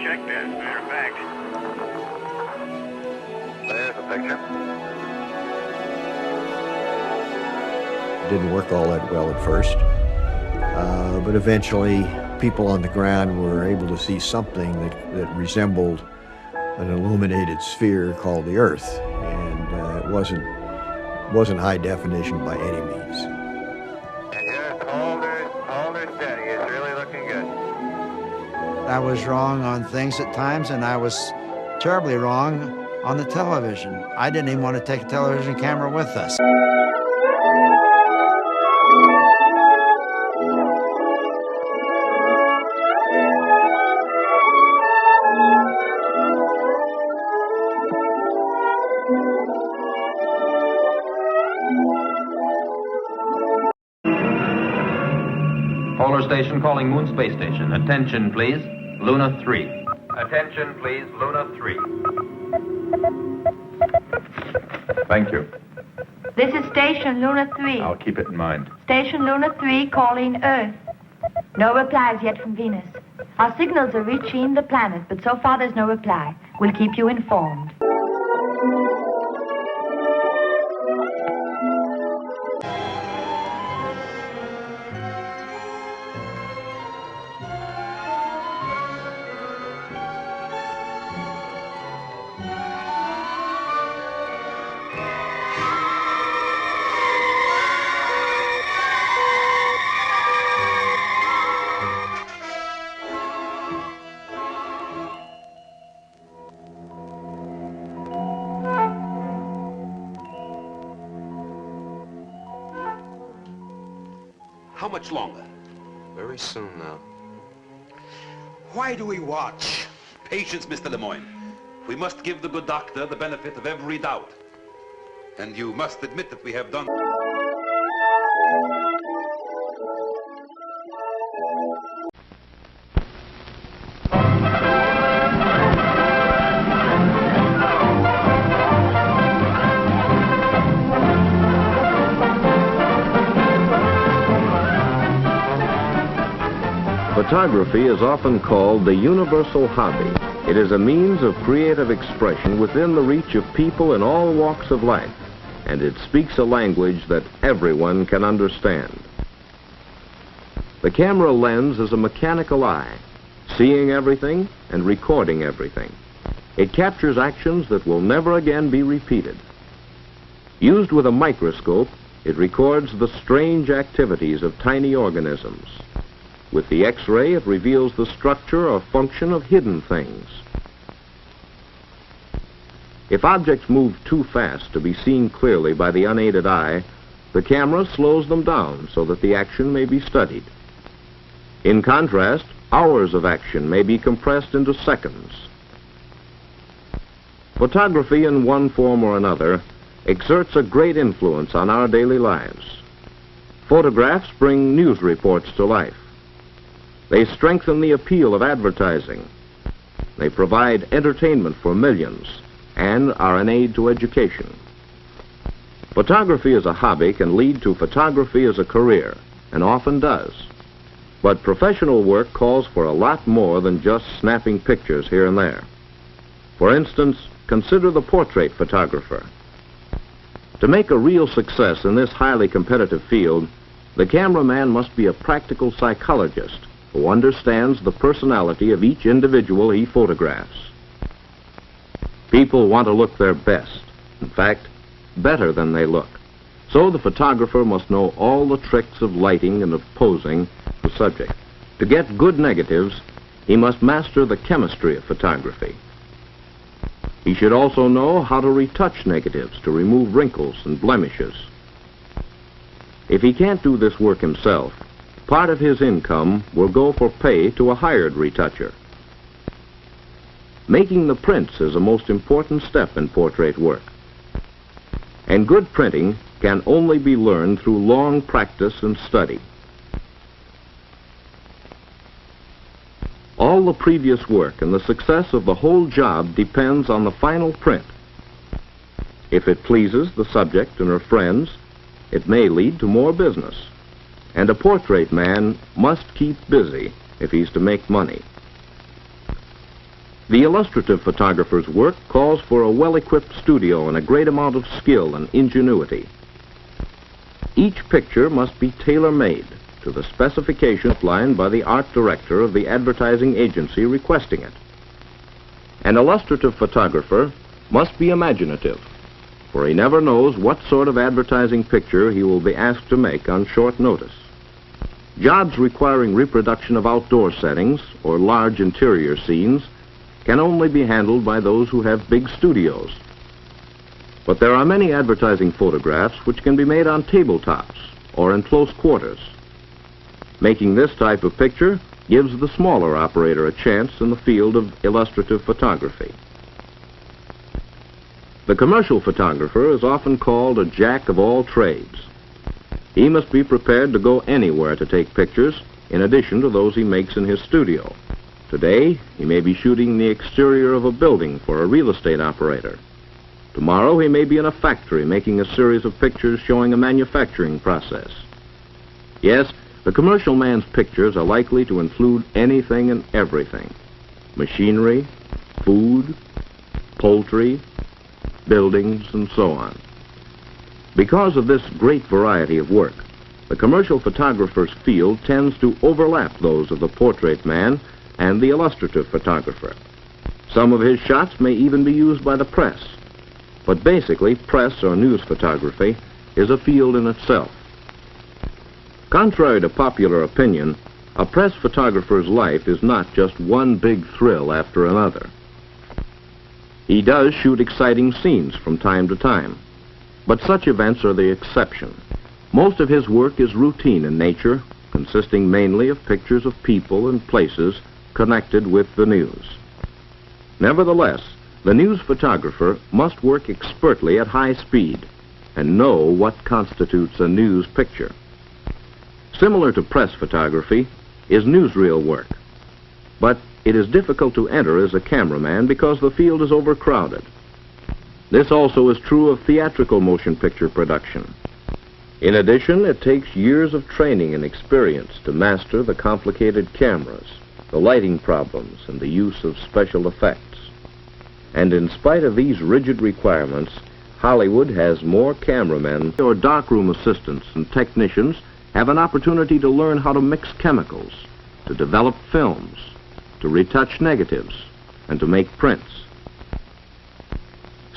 check that, matter of fact. There's a picture. Didn't work all that well at first, but eventually people on the ground were able to see something that resembled an illuminated sphere called the Earth, and it wasn't high definition by any means. And just hold her steady. It's really looking good. I was wrong on things at times, and I was terribly wrong on the television. I didn't even want to take a television camera with us. Polar station calling Moon Space Station. Attention, please. Luna 3. Attention, please. Luna 3. Thank you. This is Station Luna 3. I'll keep it in mind. Station Luna 3 calling Earth. No replies yet from Venus. Our signals are reaching the planet, but so far there's no reply. We'll keep you informed. How much longer? Very soon now. Why do we watch? Patience, Mr. Lemoyne. We must give the good doctor the benefit of every doubt. And you must admit that we have done... Photography is often called the universal hobby. It is a means of creative expression within the reach of people in all walks of life, and it speaks a language that everyone can understand. The camera lens is a mechanical eye, seeing everything and recording everything. It captures actions that will never again be repeated. Used with a microscope, it records the strange activities of tiny organisms. With the X-ray, it reveals the structure or function of hidden things. If objects move too fast to be seen clearly by the unaided eye, the camera slows them down so that the action may be studied. In contrast, hours of action may be compressed into seconds. Photography, in one form or another, exerts a great influence on our daily lives. Photographs bring news reports to life. They strengthen the appeal of advertising. They provide entertainment for millions and are an aid to education. Photography as a hobby can lead to photography as a career, and often does. But professional work calls for a lot more than just snapping pictures here and there. For instance, consider the portrait photographer. To make a real success in this highly competitive field, the cameraman must be a practical psychologist who understands the personality of each individual he photographs. People want to look their best, in fact, better than they look. So the photographer must know all the tricks of lighting and of posing the subject. To get good negatives, he must master the chemistry of photography. He should also know how to retouch negatives to remove wrinkles and blemishes. If he can't do this work himself, part of his income will go for pay to a hired retoucher. Making the prints is a most important step in portrait work. And good printing can only be learned through long practice and study. All the previous work and the success of the whole job depends on the final print. If it pleases the subject and her friends, it may lead to more business. And a portrait man must keep busy if he's to make money. The illustrative photographer's work calls for a well-equipped studio and a great amount of skill and ingenuity. Each picture must be tailor-made to the specification outlined by the art director of the advertising agency requesting it. An illustrative photographer must be imaginative, for he never knows what sort of advertising picture he will be asked to make on short notice. Jobs requiring reproduction of outdoor settings or large interior scenes can only be handled by those who have big studios. But there are many advertising photographs which can be made on tabletops or in close quarters. Making this type of picture gives the smaller operator a chance in the field of illustrative photography. The commercial photographer is often called a jack of all trades. He must be prepared to go anywhere to take pictures in addition to those he makes in his studio. Today, he may be shooting the exterior of a building for a real estate operator. Tomorrow, he may be in a factory making a series of pictures showing a manufacturing process. Yes, the commercial man's pictures are likely to include anything and everything: machinery, food, poultry, buildings, and so on. Because of this great variety of work, the commercial photographer's field tends to overlap those of the portrait man and the illustrative photographer. Some of his shots may even be used by the press, but basically press or news photography is a field in itself. Contrary to popular opinion, a press photographer's life is not just one big thrill after another. He does shoot exciting scenes from time to time, but such events are the exception. Most of his work is routine in nature, consisting mainly of pictures of people and places connected with the news. Nevertheless, the news photographer must work expertly at high speed and know what constitutes a news picture. Similar to press photography is newsreel work, but it is difficult to enter as a cameraman because the field is overcrowded. This also is true of theatrical motion picture production. In addition, it takes years of training and experience to master the complicated cameras, the lighting problems, and the use of special effects. And in spite of these rigid requirements, Hollywood has more cameramen or darkroom assistants and technicians have an opportunity to learn how to mix chemicals, to develop films, to retouch negatives, and to make prints.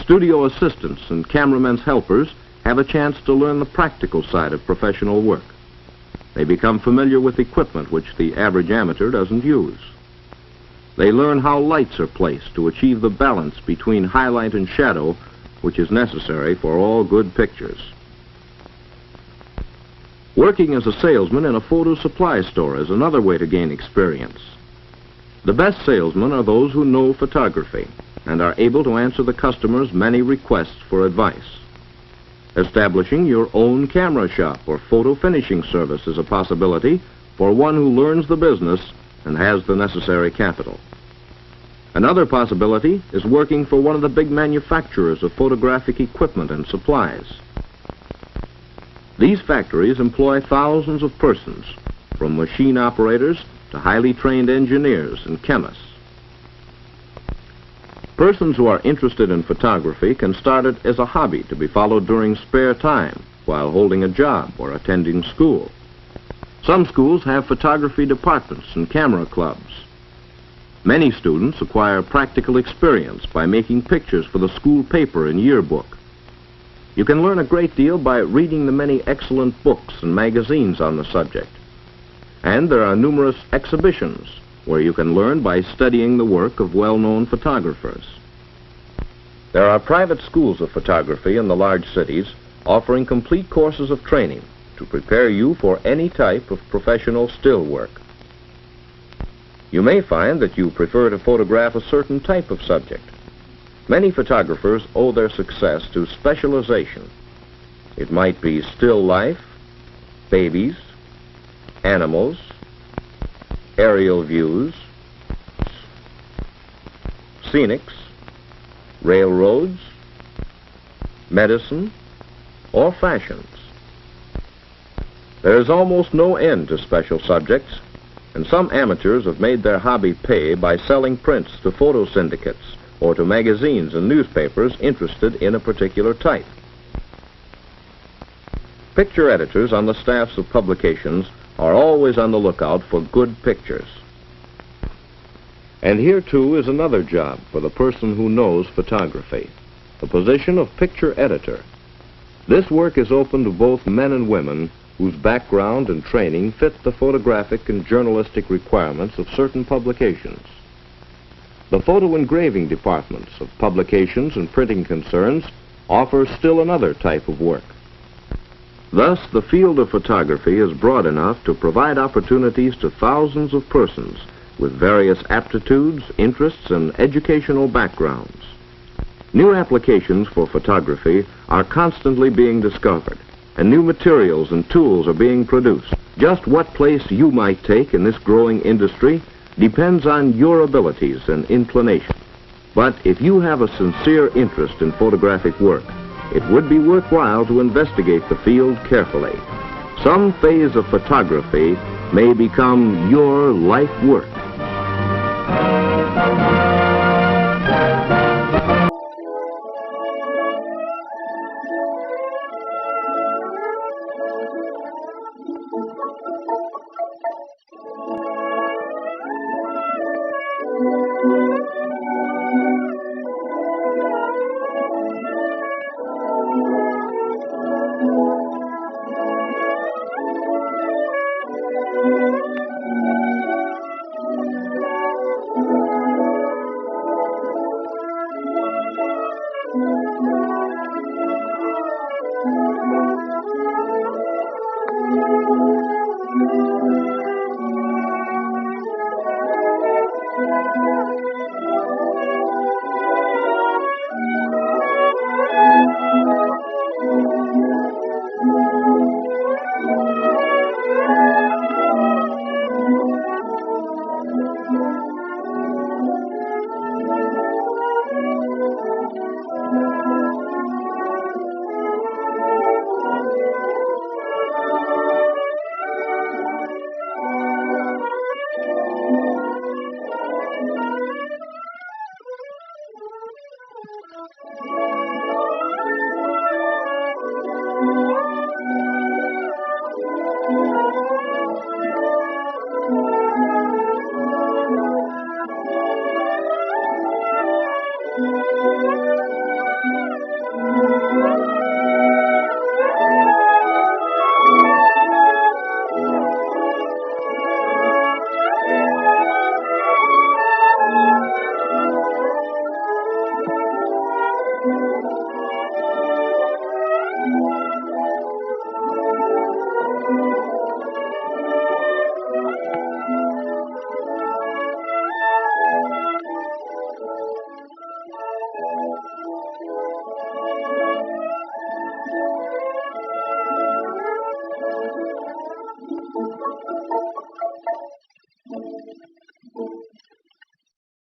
Studio assistants and cameramen's helpers have a chance to learn the practical side of professional work. They become familiar with equipment which the average amateur doesn't use. They learn how lights are placed to achieve the balance between highlight and shadow which is necessary for all good pictures. Working as a salesman in a photo supply store is another way to gain experience. The best salesmen are those who know photography and are able to answer the customer's many requests for advice. Establishing your own camera shop or photo finishing service is a possibility for one who learns the business and has the necessary capital. Another possibility is working for one of the big manufacturers of photographic equipment and supplies. These factories employ thousands of persons, from machine operators to highly trained engineers and chemists. Persons who are interested in photography can start it as a hobby to be followed during spare time while holding a job or attending school. Some schools have photography departments and camera clubs. Many students acquire practical experience by making pictures for the school paper and yearbook. You can learn a great deal by reading the many excellent books and magazines on the subject. And there are numerous exhibitions where you can learn by studying the work of well-known photographers. There are private schools of photography in the large cities offering complete courses of training to prepare you for any type of professional still work. You may find that you prefer to photograph a certain type of subject. Many photographers owe their success to specialization. It might be still life, babies, animals, aerial views, scenics, railroads, medicine, or fashions. There is almost no end to special subjects, and some amateurs have made their hobby pay by selling prints to photo syndicates or to magazines and newspapers interested in a particular type. Picture editors on the staffs of publications are always on the lookout for good pictures. And here, too, is another job for the person who knows photography, the position of picture editor. This work is open to both men and women whose background and training fit the photographic and journalistic requirements of certain publications. The photo engraving departments of publications and printing concerns offer still another type of work. Thus, the field of photography is broad enough to provide opportunities to thousands of persons with various aptitudes, interests, and educational backgrounds. New applications for photography are constantly being discovered, and new materials and tools are being produced. Just what place you might take in this growing industry depends on your abilities and inclination. But if you have a sincere interest in photographic work, it would be worthwhile to investigate the field carefully. Some phase of photography may become your life work.